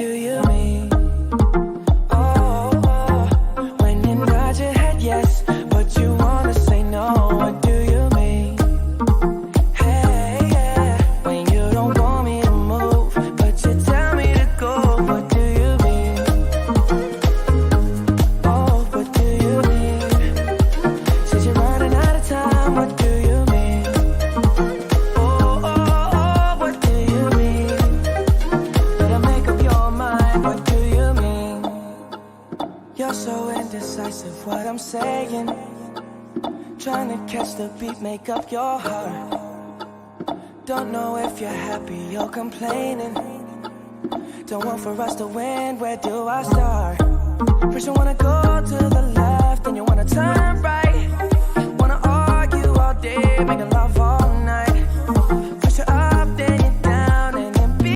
do you mean? Oh, when you nod your head yes, but you wanna say no, what do you mean? Hey, yeah, when you don't want me to move, but you tell me to go, what do you mean? Oh, what do you mean? Said you're running out of time, what do you mean? Oh, what do you mean? Better make up your mind, what do you mean? You're so indecisive, what I'm saying. Trying to catch the beat, make up your heart. Don't know if you're happy or complaining. Don't want for us to win, where do I start? First you wanna